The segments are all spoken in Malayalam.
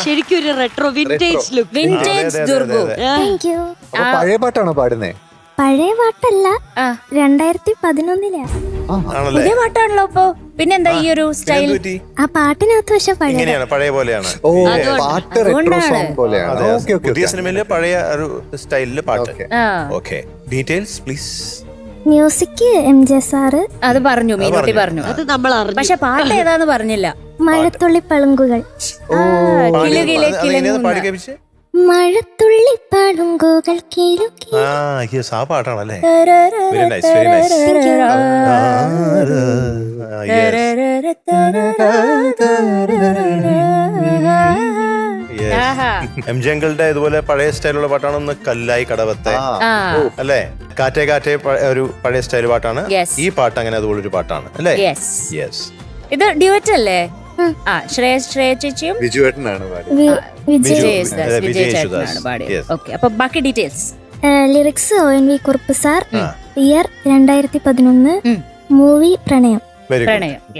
ശരിക്കും ഒരു retro vintage look. Vintage Durgu. പഴയ പാട്ടാണോ പാടുന്നേ? പഴയ പാട്ടല്ല, 2011 പുതിയ പാട്ടാണല്ലോ. ഇപ്പൊ പിന്നെന്താ ഈ ഒരു സ്റ്റൈൽ? ആ പാട്ടിനകത്ത് പക്ഷെ പഴയ പോലെയാണ്. ഓ, പാട്ട് റെട്രോ സോങ് പോലെയാണ്. പുതിയ സിനിമയിലെ പഴയ ഒരു സ്റ്റൈലില് പാട്ട്. Okay, details please. Music MJ sir. അത് പറഞ്ഞു, മീനുട്ടി പറഞ്ഞു. അത് നമ്മൾ അറിഞ്ഞു, പക്ഷെ പാട്ട് ഏതാന്ന് പറഞ്ഞില്ല. മഴത്തുള്ളി പളുങ്കുകൾ. മഴത്തുള്ളി പളുങ്കുകൾ ആ പാട്ടാണല്ലേ? എംജങ്ങളുടെ ഇതുപോലെ പഴയ സ്റ്റൈലുള്ള പാട്ടാണ് കല്ലായി കടവത്തെ, അല്ലേ? കാറ്റേ കാറ്റേ ഒരു പഴയ സ്റ്റൈൽ പാട്ടാണ്. ഈ പാട്ട് അങ്ങനെ അതുപോലെ ഒരു പാട്ടാണ്, അല്ലേ? യെസ്. ഇത് ഡ്യുവറ്റ് അല്ലേ? ശ്രേയ ചേച്ചിയും വിജുവേട്ടനാണ് പാടിയത്. ഓക്കെ, അപ്പൊ ബാക്കി details. Lyrics ONV Kurup sir. Year 2011. Movie പ്രണയം.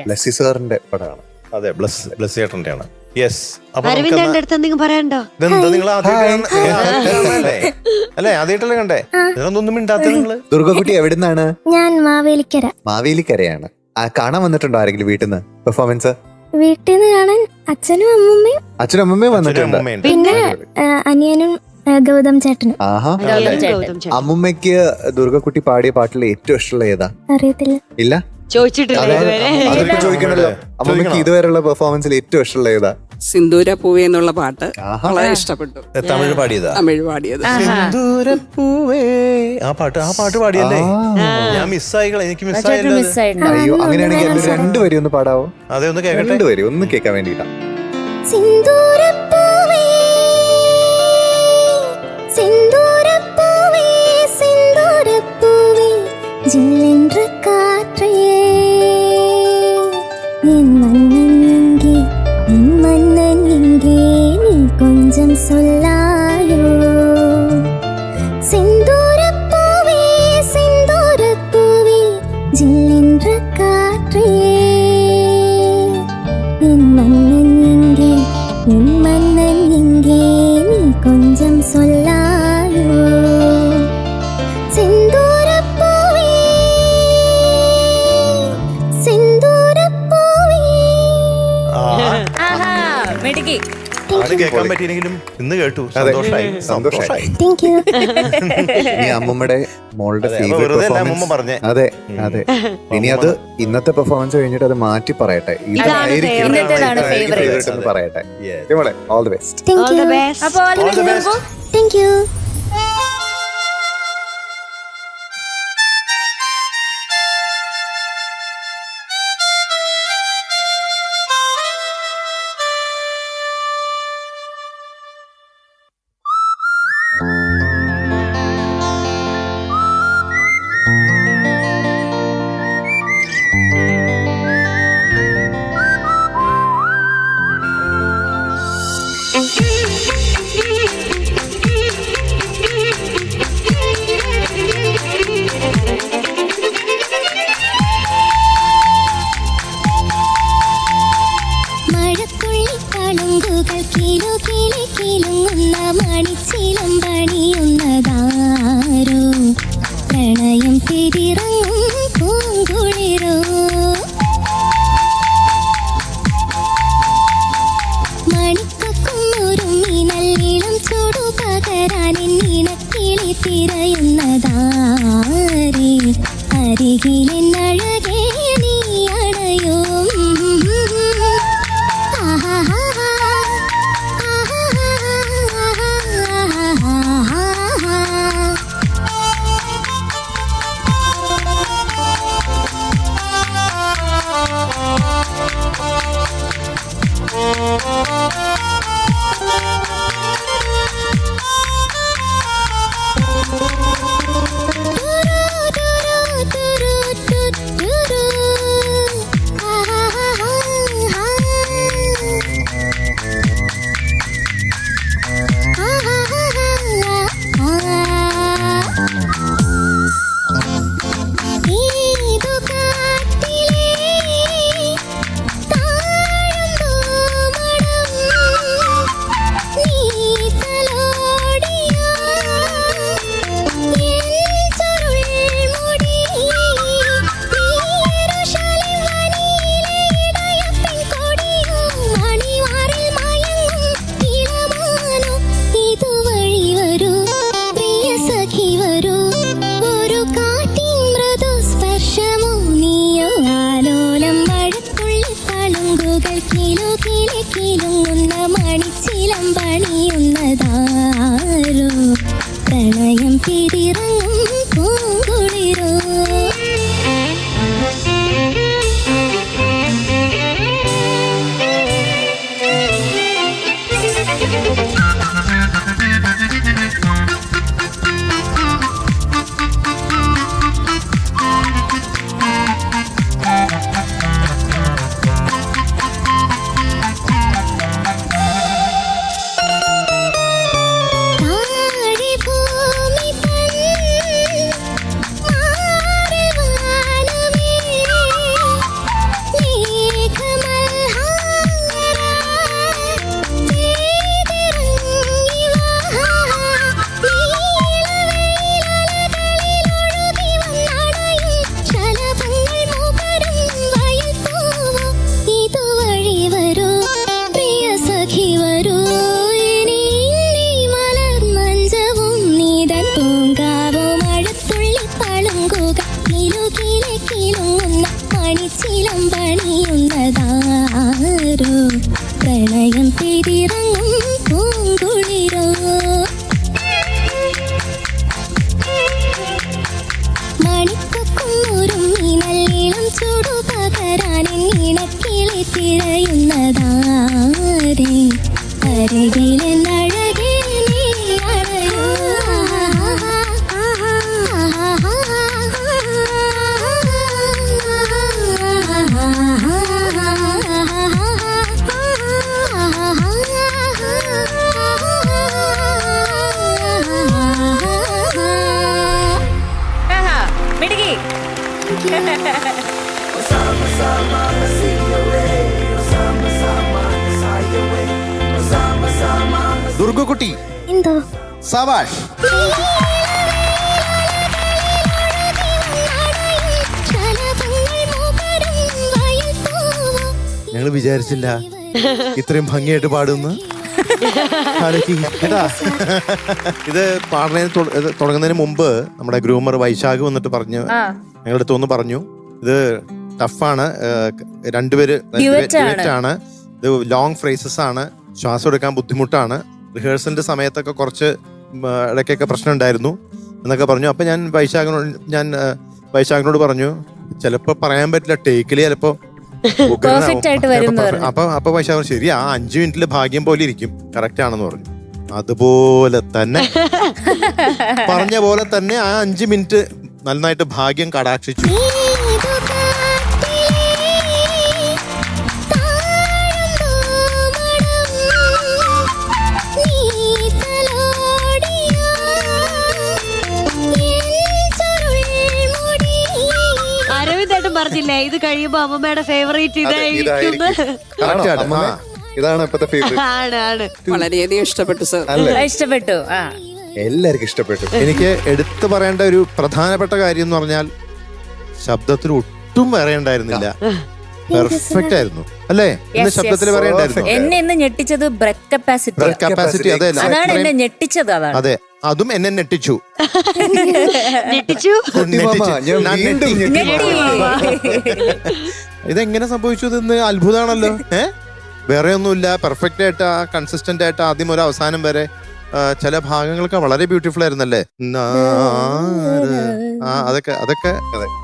ബ്ലസ്സി സാറിന്റെ പടമാണ്. അതെ, ബ്ലസ് ചേട്ടന്റെ ആണ്. യെസ്. അരവിന്ദന്റെ അടുത്ത് എന്തെങ്കിലും പറയാനുണ്ടോ? നിങ്ങൾ അല്ലേ ആദ്യമായിട്ടല്ലേ കണ്ടേ? ഇതൊന്നും മിണ്ടാത്ത നിങ്ങള്. ദുർഗക്കുട്ടി എവിടുന്നാണ്? ഞാൻ മാവേലിക്കര. മാവേലിക്കരയാണ്. കാണാൻ വന്നിട്ടുണ്ടോ ആരെങ്കിലും വീട്ടിൽ നിന്ന്? പെർഫോമൻസ് വീട്ടിൽ നിന്ന് കാണാൻ അച്ഛനും അമ്മമ്മയും വന്നിട്ടുണ്ട്. പിന്നെ അനിയനും ഗൗതം ചേട്ടനും. ആഹാ. അമ്മുമ്മയ്ക്ക് ദുർഗക്കുട്ടി പാടിയ പാട്ടിൽ ഏറ്റവും ഇഷ്ടമുള്ള ഏതാ? അറിയത്തില്ല. ഇല്ല, ചോദിച്ചിട്ടില്ല ഇതുവരെ. അതൊക്കെ ചോദിക്കണല്ലോ. അമ്മുമ്മയ്ക്ക് ഇതുവരെയുള്ള പെർഫോമൻസിൽ ഏറ്റവും ഇഷ്ടമുള്ള ഏതാ? സിന്ദൂര പൂവേ എന്നുള്ള പാട്ട് വളരെ ഇഷ്ടപ്പെട്ടു. തമിഴ് പാടിയത്. ആ പാട്ട് പാടിയല്ലേ? ഞാൻ എനിക്ക് മിസ്സായില്ല. അയ്യോ, അങ്ങനെയാണെങ്കിൽ രണ്ടുപേരും ഒന്ന് പാടാവോ? അതെ, ഒന്ന് കേൾക്കട്ടെ. രണ്ടുപേരും ഒന്ന് കേൾക്കാൻ വേണ്ടിട്ടാ. கொஞ்சம் சொல்லாயோ சிந்தூரப்பூவே சிந்தூரப்பூவே ஜில்லென்ற காற்றே என் மன்னன் எங்கே நீ கொஞ்சம் சொல்லாயோ சிந்தூரப்பூவே சிந்தூரப்பூவே. മെടുക്കി അത് കേൾക്കാൻ പറ്റിയില്ലെങ്കിലും ഇന്ന് കേട്ടു. സന്തോഷമായി. ഈ അമ്മൂമ്മയുടെ മോളുടെ ഫേവറേറ്റ് പെർഫോമൻസ് പറഞ്ഞേ. അതെ അതെ. ഇനി അത് ഇന്നത്തെ പെർഫോമൻസ് കഴിഞ്ഞിട്ട് അത് മാറ്റി പറയട്ടെ. ഫേവറേറ്റ് എന്ന് പറയട്ടെ. All the best. Thank you. മണിച്ചിലും പണിയുന്നതാരോ പ്രണയം തിരിറങ്ങും പൂങ്കുളിരോ മണിക്കൊക്കും ഒരുങ്ങി നല്ലിളം ചൂടു പകരാൻ നിനക്കിളി തിരയുന്നതാരേ അരികിലെന്നഴകേ നീ അണയോ കിലോ കിലുങ്ങുന്ന മണിച്ചിലമ്പണിയുന്നതാരോ പ്രണയം പിരിറങ്ങും പൂങ്കുളിരോ മണിച്ചിലമ്പണിയുന്നതാരോ പ്രണയം പിരിറങ്ങും പൂങ്കുളിരോ മണിക്കൊക്കുന്നൂരും നല്ലിളം ചൂടു പകരാനിണക്കിളി തിരയുന്നതാരേ അരികിലെ നഴകേ നീ അഴയോ മിടുക്കി. ദുർഗക്കുട്ടി എന്തോ സവാഷ്. ഞങ്ങൾ വിചാരിച്ചില്ല ഇത്രയും ഭംഗിയായിട്ട് പാടുന്നു. കേട്ടാ, ഇത് പാടുന്നതിന് തുടങ്ങുന്നതിന് മുമ്പ് നമ്മുടെ ഗ്രൂമർ വൈശാഖ് വന്നിട്ട് പറഞ്ഞു, ഞങ്ങളുടെ അടുത്തൊന്ന് പറഞ്ഞു, ഇത് ടഫാണ്, രണ്ടുപേര് Duet ആണ്, ഇത് ലോങ് ഫ്രേസസ് ആണ്, ശ്വാസം എടുക്കാൻ ബുദ്ധിമുട്ടാണ്, റിഹേഴ്സലിന്റെ സമയത്തൊക്കെ കുറച്ച് ഇടയ്ക്കൊക്കെ പ്രശ്നം ഉണ്ടായിരുന്നു എന്നൊക്കെ പറഞ്ഞു. അപ്പൊ ഞാൻ വൈശാഖിനോട് പറഞ്ഞു, ചിലപ്പോ പറയാൻ പറ്റില്ല, ടേക്കില് ചിലപ്പോ അപ്പൊ വൈശാഖ് ശരി, ആ 5 മിനിറ്റില് ഭാഗ്യം പോലെ ഇരിക്കും, കറക്റ്റ് ആണെന്ന് പറഞ്ഞു. അതുപോലെ തന്നെ പറഞ്ഞ പോലെ തന്നെ ആ 5 മിനിറ്റ് നന്നായിട്ട് ഭാഗ്യം കടാക്ഷിച്ചു. പറഞ്ഞില്ലേ ഇത് കഴിയുമ്പോ അമ്മമ്മയുടെ ഫേവറേറ്റ് ഇതായിരിക്കും. ഇതാണ് ഇപ്പത്തെ ഫേവറേറ്റ്. ആണ് വളരെയധികം ഇഷ്ടപ്പെട്ടു സർ. ഇഷ്ടപ്പെട്ടു. എല്ലാവർക്കും ഇഷ്ടപ്പെട്ടു. എനിക്ക് എടുത്തു പറയേണ്ട ഒരു പ്രധാനപ്പെട്ട കാര്യം എന്ന് പറഞ്ഞാൽ ശബ്ദത്തിൽ ഒട്ടും പറയണ്ടായിരുന്നില്ല, പെർഫെക്റ്റ് ആയിരുന്നു അല്ലേ? ഇന്ന് ശബ്ദത്തിൽ പറയണ്ടായിരുന്നു. എന്നെ ഇന്ന് ഞെട്ടിച്ചത് ബ്രെത്ത് കപ്പാസിറ്റി. അതാണ് എന്നെ ഞെട്ടിച്ചത്. അതാണ്. അതെ, അതും എന്നെ ഞെട്ടിച്ചു. ഇതെങ്ങനെ സംഭവിച്ചു? ഇന്ന് അത്ഭുതമാണല്ലോ. വേറെ ഒന്നുമില്ല, പെർഫെക്റ്റ് ആയിട്ട് കൺസിസ്റ്റന്റ് ആയിട്ട് ആദ്യം ഒരു അവസാനം വരെ ചില ഭാഗങ്ങളൊക്കെ വളരെ ബ്യൂട്ടിഫുൾ ആയിരുന്നല്ലേ? അതൊക്കെ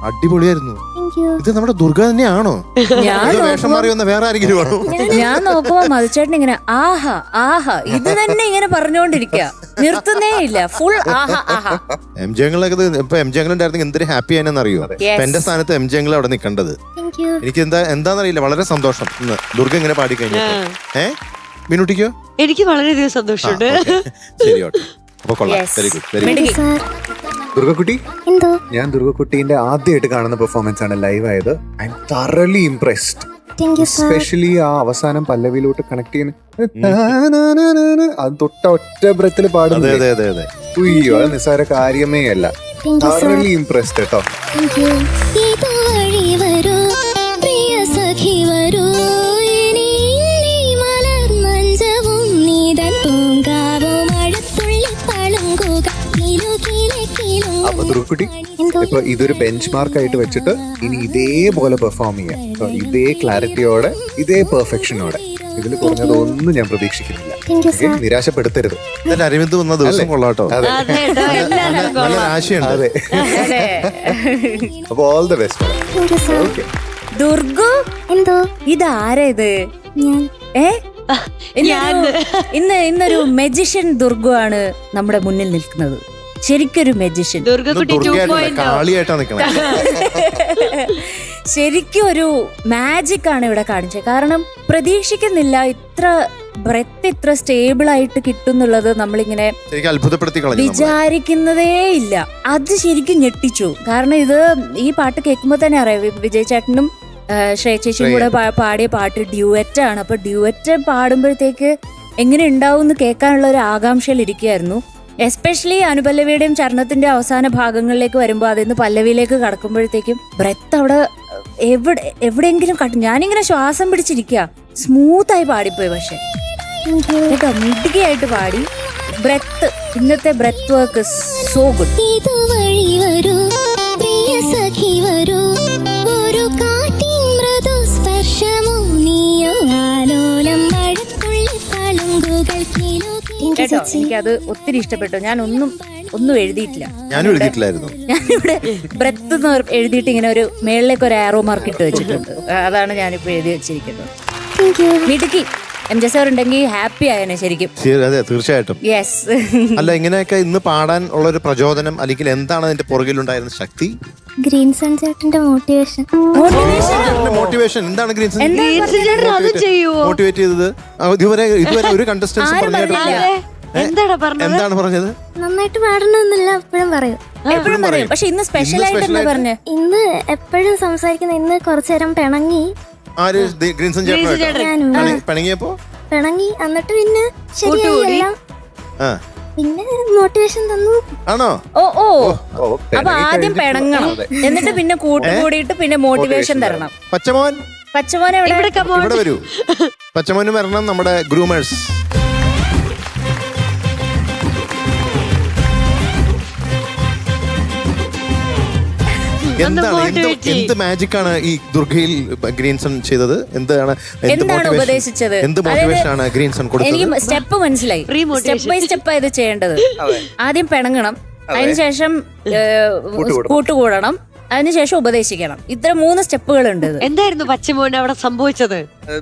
അടിപൊളിയായിരുന്നു. ഇത് നമ്മുടെ ദുർഗ തന്നെയാണോ? വേഷം മാറി വന്ന വേറെ ആരെങ്കിലും ആണോ? ഞാൻ നോക്കുമ്പോ മധുചേട്ടൻ ഇങ്ങനെ ആഹാ ആഹാ ഇത് തന്നെ ഇങ്ങനെ പറഞ്ഞുകൊണ്ടിരിക്കുക, നിർത്തുന്നേ ഇല്ല. ഫുൾ ആഹാ ആഹാ. MJ ഇപ്പൊ MJ ഉണ്ടായിരുന്നെങ്കിൽ എന്തൊരു ഹാപ്പി ആയെന്ന് അറിയോ? എന്റെ സ്ഥാനത്ത് MJ അവിടെ നിൽക്കേണ്ടത്. എനിക്ക് എന്താന്നറിയില്ല, വളരെ സന്തോഷം ഇന്ന് ദുർഗ ഇങ്ങനെ പാടിക്കഴിഞ്ഞു. മീനുട്ടിക്കോ? എനിക്ക് വളരെയധികം സന്തോഷമുണ്ട്. ശരി, അപ്പൊ കൊള്ളാം. Very good, very good. ദുർഗക്കുട്ടി, എന്തോ ഞാൻ ദുർഗക്കുട്ടീന്റെ ആദ്യമായിട്ട് കാണുന്ന പെർഫോമൻസ് ആണ് ലൈവ് ആയത്. I am thoroughly impressed. Especially ആ അവസാനം പല്ലവിയിലോട്ട് കണക്ട് ചെയ്യുന്ന അത് തൊട്ട ഒറ്റ ബ്രത്തിൽ പാടുന്നത്. ഉയ്യോ, അത് നിസ്സാര കാര്യമേ അല്ല. thoroughly impressed കേട്ടോ. അപ്പൊ ദുർഗക്കുട്ടി ഇപ്പൊ ഇതൊരു ബെഞ്ച് മാർക്ക് ആയിട്ട് വെച്ചിട്ട് ഇനി ഇതേപോലെ പെർഫോം ചെയ്യാം. So, ഇതേ ക്ലാരിറ്റിയോടെ ഇതേ പെർഫെക്ഷനോടെ. ഇതിൽ കുറഞ്ഞത് ഒന്നും ഞാൻ പ്രതീക്ഷിക്കുന്നില്ല. Okay? നിരാശപ്പെടുത്തരുത്. എന്തായാലും അരവിന്ദ് വന്ന ദിവസം കൊള്ളാട്ടോ. അതെ അതെ കേട്ടോ, എല്ലാവരും നല്ല ആശയുണ്ട്. അതെ. അതെ. അപ്പൊ all the best. Thank you sir. Okay. Durgu, എന്തോ ഇതാരാ ഇത്? ഞാൻ ഇന്നൊരു മെജിഷ്യൻ ദുർഗു ആണ് നമ്മുടെ മുന്നിൽ നിൽക്കുന്നത്. ശരിക്കൊരു മെജിഷ്യൻ. ദുർഗക്കുട്ടി 2.0. കാളിയായിട്ടാ നിക്കണേ. ശരിക്കും ഒരു മാജിക് ആണ് ഇവിടെ കാണിച്ചത്. കാരണം പ്രതീക്ഷിക്കുന്നില്ല ഇത്ര ബ്രെത്ത് ഇത്ര സ്റ്റേബിൾ ആയിട്ട് കിട്ടുന്നുള്ളത്. നമ്മളിങ്ങനെ ശരിക്കും അത്ഭുതപ്പെടുത്തി കളഞ്ഞു നമ്മളെ. വിചാരിക്കുന്നതേ ഇല്ല. അത് ശരിക്കും ഞെട്ടിച്ചു. കാരണം ഇത് ഈ പാട്ട് കേൾക്കുമ്പോൾ തന്നെ അറിയാം, വിജയ് ചേട്ടനും ശ്രേയ ചേച്ചിയും കൂടെ പാടിയ പാട്ട് ഡ്യൂവറ്റ് ആണ്. അപ്പൊ ഡ്യൂവറ്റ് പാടുമ്പോഴത്തേക്ക് എങ്ങനെ ഉണ്ടാവും എന്ന് കേൾക്കാനുള്ള ഒരു ആകാംക്ഷയിൽ ഇരിക്കുകയായിരുന്നു. എസ്പെഷ്യലി അനുപല്ലവിയുടെയും ചരണത്തിന്റെ അവസാന ഭാഗങ്ങളിലേക്ക് വരുമ്പോൾ അതിന്ന് പല്ലവിയിലേക്ക് കടക്കുമ്പോഴത്തേക്കും ബ്രെത്ത് അവിടെ എവിടെയെങ്കിലും ഞാനിങ്ങനെ ശ്വാസം പിടിച്ചിരിക്കുക. സ്മൂത്തായി പാടിപ്പോയി. പക്ഷെ കേട്ടോ, മിടുകിയായിട്ട് പാടി. ബ്രെത്ത്, ഇന്നത്തെ ബ്രെത്ത് വർക്ക് സോ ഗുഡ്. ഇതുവഴി വരൂ പ്രിയ സഖി വരൂ, ഒരു കാറ്റിൻ മൃദു സ്പർശമോ നീയോ ആലോലം മഴത്തുള്ളി പളുങ്കുകൾ കേട്ടോ, എനിക്കത് ഒത്തിരി ഇഷ്ടപ്പെട്ടു. ഞാൻ ഒന്നും എഴുതിയിട്ടില്ല. ഞാനും എഴുതിയിട്ടില്ലായിരുന്നു. ഞാനിവിടെ ബ്രെത്ത് എഴുതിയിട്ട് ഇങ്ങനെ ഒരു മേളിലേക്ക് ഒരു ആരോ മാർക്ക് ഇട്ട് വെച്ചിട്ടുണ്ട്. അതാണ് ഞാനിപ്പോ എഴുതി വെച്ചിരിക്കുന്നത്. മിടുക്കി. എം ജെ സാർ ഉണ്ടെങ്കിൽ ഹാപ്പി ആയനെ ശരിക്കും. അതെ, തീർച്ചയായിട്ടും. യെസ്. അല്ല, ഇങ്ങനെയൊക്കെ ഇന്ന് പാടാൻ ഉള്ള ഒരു പ്രചോദനം അല്ലെങ്കിൽ എന്താണ് അതിന്റെ പുറകിലുണ്ടായിരുന്ന ശക്തി? ഗ്രീൻ സൺ ചേട്ടന്റെ മോട്ടിവേഷൻ. മോട്ടിവേഷൻ എന്താണ് ഗ്രീൻ സൺ അത് ചെയ്യുവോ? മോട്ടിവേറ്റ് ചെയ്തത്? ഇതുവരെ ഒരു കണ്ടസ്റ്റൻസ് എന്താണ് പറഞ്ഞത്? നന്നായിട്ട് പാടണമെന്നില്ല എപ്പോഴും പറയും. എപ്പോഴും പറയും. പക്ഷെ ഇന്ന് സ്പെഷ്യൽ ആയിട്ട് എന്താ പറഞ്ഞേ? ഇന്ന് എപ്പോഴും സംസാരിക്കുന്ന, ഇന്ന് കുറച്ചു നേരം പിണങ്ങി. ആര്? ഗ്രീൻ സൺ ചേട്ടൻ പിണങ്ങിയപ്പോ പിണങ്ങി എന്നിട്ട് പിന്നെ ശരിയായി എല്ലാം. പിന്നെ മോട്ടിവേഷൻ തന്നു. ആണോ? ഓ അപ്പൊ ആദ്യം പിണങ്ങണം, എന്നിട്ട് പിന്നെ കൂട്ടുകൂടിയിട്ട് പിന്നെ മോട്ടിവേഷൻ തരണം. പച്ചമോൻ ഇവിടെ വരൂ. പച്ചമോനും വരണം, നമ്മുടെ ഗ്രൂമേഴ്സ്. എന്ത് മാജിക് ആണ് ഈ ദുർഗയിൽ ഗ്രീൻസൺ ചെയ്തത്? എന്താണ് ഉപദേശിച്ചത്? എന്ത് മോട്ടിവേഷൻ ആണ് ഗ്രീൻസൺ കൊടുത്തത്? എനിക്ക് സ്റ്റെപ്പ് മനസ്സിലായി. സ്റ്റെപ്പ് ബൈ സ്റ്റെപ്പ് ഇത് ചെയ്യേണ്ടത്. ആദ്യം പിണങ്ങണം, അതിനുശേഷം കൂട്ടുകൂടണം, അതിനുശേഷം ഉപദേശിക്കണം. ഇത്ര 3 സ്റ്റെപ്പുകളുണ്ട്. എന്തായിരുന്നു പച്ചമോൻ അവിടെ സംഭവിച്ചത്?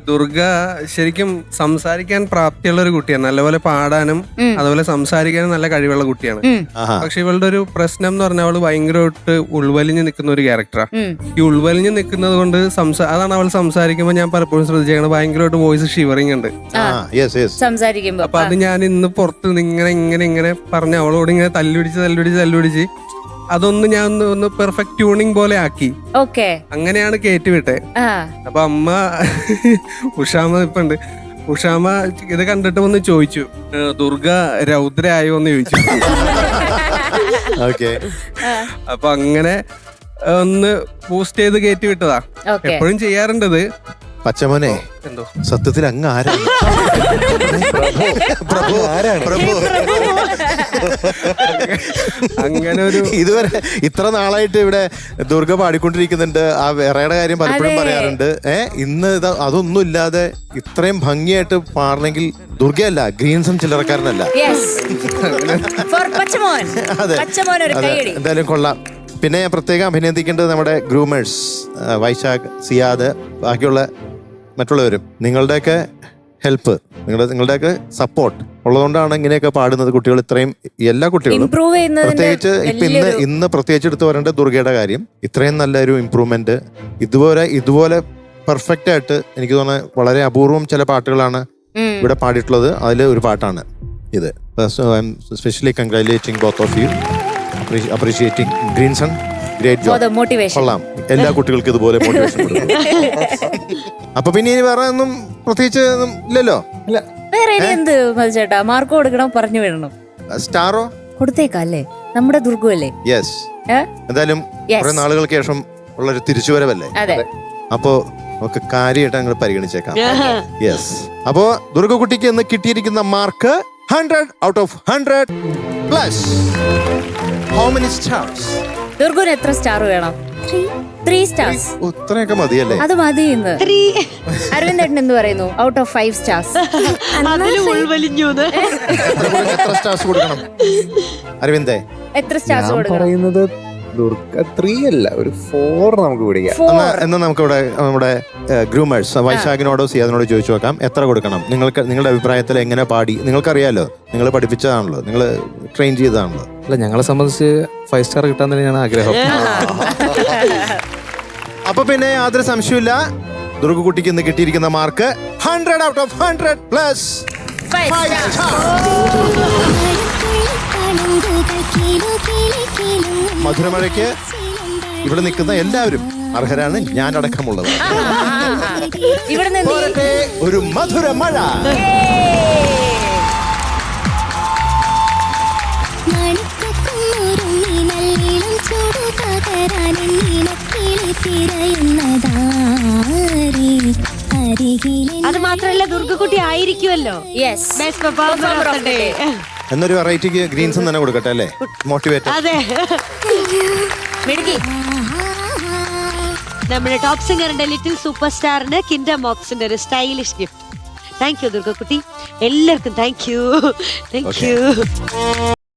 ദുർഗ ശരിക്കും സംസാരിക്കാൻ പ്രാപ്തിയുള്ള ഒരു കുട്ടിയാണ്. നല്ലപോലെ പാടാനും അതുപോലെ സംസാരിക്കാനും നല്ല കഴിവുള്ള കുട്ടിയാണ്. പക്ഷെ ഇവളുടെ ഒരു പ്രശ്നം എന്ന് പറഞ്ഞാൽ അവള് ഭയങ്കരമായിട്ട് ഉൾവലിഞ്ഞ് നിൽക്കുന്ന ഒരു ക്യാരക്ടറാണ്. ഈ ഉൾവലിഞ്ഞ് നിൽക്കുന്നത് കൊണ്ട് അതാണ് അവൾ സംസാരിക്കുമ്പോൾ ഞാൻ പലപ്പോഴും ശ്രദ്ധിച്ചേക്കണം, ഭയങ്കരമായിട്ട് വോയിസ് ഷിവറിങ് ഉണ്ട് സംസാരിക്കുമ്പോ. അപ്പൊ അത് ഞാൻ ഇന്ന് പുറത്ത് ഇങ്ങനെ പറഞ്ഞ അവളോട് ഇങ്ങനെ തല്ലുപിടിച്ച് അതൊന്ന് ഞാൻ ഒന്ന് പെർഫെക്റ്റ് ട്യൂണിങ് പോലെ ആക്കി. അങ്ങനെയാണ് കേറ്റുവിട്ടെ. അപ്പൊ അമ്മ ഉഷാമ ഇപ്പുണ്ട്. ഉഷാമ ഇത് കണ്ടിട്ട് വന്ന് ചോദിച്ചു, ദുർഗ രൗദ്രയായോ എന്ന് ചോദിച്ചു. അപ്പൊ അങ്ങനെ ഒന്ന് ബൂസ്റ്റ് ചെയ്ത് കയറ്റി വിട്ടതാ. എപ്പോഴും ചെയ്യാറുണ്ടത്. പച്ചമോനെ, എന്തോ സത്യത്തിൽ അങ്ങ് ആരാണ്? അങ്ങനെ ഒരു ഇതുവരെ ഇത്ര നാളായിട്ട് ഇവിടെ ദുർഗ പാടിക്കൊണ്ടിരിക്കുന്നുണ്ട്. ആ വേറെയുടെ കാര്യം പലപ്പോഴും പറയാറുണ്ട്. ഇന്ന് അതൊന്നും ഇല്ലാതെ ഇത്രയും ഭംഗിയായിട്ട് പാടണമെങ്കിൽ ദുർഗയല്ല, ഗ്രീൻസൺ ചില്ലറക്കാരനല്ല. അതെ, എന്തായാലും കൊള്ളാം. പിന്നെ ഞാൻ പ്രത്യേകം അഭിനന്ദിക്കേണ്ടത് നമ്മുടെ ഗ്രൂമേഴ്സ്, വൈശാഖ്, സിയാദ്, ബാക്കിയുള്ള മറ്റുള്ളവരും. നിങ്ങളുടെയൊക്കെ ഹെൽപ്പ്, നിങ്ങളുടെയൊക്കെ സപ്പോർട്ട് ഉള്ളതുകൊണ്ടാണ് ഇങ്ങനെയൊക്കെ പാടുന്നത്. കുട്ടികൾ ഇത്രയും, എല്ലാ കുട്ടികളും പ്രത്യേകിച്ച് ഇന്ന് പ്രത്യേകിച്ച് എടുത്തു പറയേണ്ട ദുർഗയുടെ കാര്യം. ഇത്രയും നല്ലൊരു ഇമ്പ്രൂവ്മെന്റ് ഇതുപോലെ പെർഫെക്റ്റ് ആയിട്ട് എനിക്ക് തോന്നുന്നത് വളരെ അപൂർവം ചില പാട്ടുകളാണ് ഇവിടെ പാടിയിട്ടുള്ളത്. അതിൽ ഒരു പാട്ടാണ് ഇത്. Specially congratulating both of you, appreciating Greenson. Great job. കൊള്ളാം. എല്ലാ കുട്ടികൾക്കും ഇതുപോലെ മോട്ടിവേഷൻ കൊടുക്കും. അപ്പൊ പിന്നെ ഇനി വേറെ ഒന്നും പ്രത്യേകിച്ച് ഇല്ലല്ലോ? വേറെ എന്ത് ചേട്ടാ, മാർക്ക് കൊടുക്കണം, പറഞ്ഞു വിടണം. സ്റ്റാറോ കൊടുത്തേക്കല്ലേ, നമ്മുടെ ദുർഗുവല്ലേ? യെസ്. എന്തായാലും കുറെ നാളുകൾക്ക് ശേഷം ഉള്ളൊരു തിരിച്ചുവരവല്ലേ, അപ്പോ നമുക്ക് കാര്യമായിട്ട് ഞങ്ങൾ പരിഗണിച്ചേക്കാം. യെസ്. അപ്പോ ദുർഗക്കുട്ടിക്ക് ഇന്ന് കിട്ടിയിരിക്കുന്ന mark 100 out of 100 plus. How many stars? ദുർഗുന് എത്ര സ്റ്റാർ വേണം? 3 stars. ഇത്രയൊക്കെ മതിയല്ലേ? അത് മതി ഇന്ന്. 3 അരവിന്ദ് ഏട്ടൻ എന്ത് പറയുന്നു? Out of 5 stars. അതില് ഉൾവലിഞ്ഞു എത്ര സ്റ്റാർസ് കൊടുക്കണം അരവിന്ദേ? എത്ര സ്റ്റാർസ് ഞാൻ കൊടുക്കണം? പറയുന്നത് ദുർഗ 3 അല്ല, ഒരു 4 നമുക്ക് പിടിക്കാം. എന്നാ നമുക്ക് ഇവിടെ നമ്മുടെ ഗ്രൂമേഴ്സ് വൈശാഖിനോടോ സിയാദിനോടോ ചോദിച്ചു നോക്കാം, എത്ര കൊടുക്കണം? നിങ്ങളുടെ അഭിപ്രായത്തിൽ എങ്ങനെ പാടി? നിങ്ങൾക്കറിയാലോ, നിങ്ങൾ പഠിപ്പിച്ചതാണല്ലോ, നിങ്ങൾ ട്രെയിൻ ചെയ്തതാണല്ലോ. അല്ല, ഞങ്ങളെ സംബന്ധിച്ച് 5 സ്റ്റാർ കിട്ടാൻ തന്നെയാണ് ആഗ്രഹം. അപ്പൊ പിന്നെ യാതൊരു സംശയമില്ല, ദുർഗക്കുട്ടിക്ക് ഇന്ന് കിട്ടിയിരിക്കുന്ന mark 100 out of 100 plus 5 stars. മധുരമഴയ്ക്ക് ഇവിടെ നിൽക്കുന്ന എല്ലാവരും അർഹരാണ്, ഞാൻ അടക്കമുള്ളത്. ഇവിടെ നിന്ന് ഒരു മധുരമഴ. അത് മാത്രല്ല ദുർഗക്കുട്ടി ആയിരിക്കുമല്ലോ yes best performer of the day. എന്നൊരു വെറൈറ്റിക്ക് ഗ്രീൻസും തന്നെ കൊടുക്കട്ടെ അല്ലേ? മോട്ടിവേറ്റ്. അതെ, നമ്മുടെ ടോപ്പ് സിംഗറിന്റെ ലിറ്റിൽ സൂപ്പർ സ്റ്റാറിന് കിൻഡർ മോക്സിന്റെ ഒരു സ്റ്റൈലിഷ് ഗിഫ്റ്റ്. താങ്ക് യു ദുർഗക്കുട്ടി, എല്ലാവർക്കും താങ്ക് യു.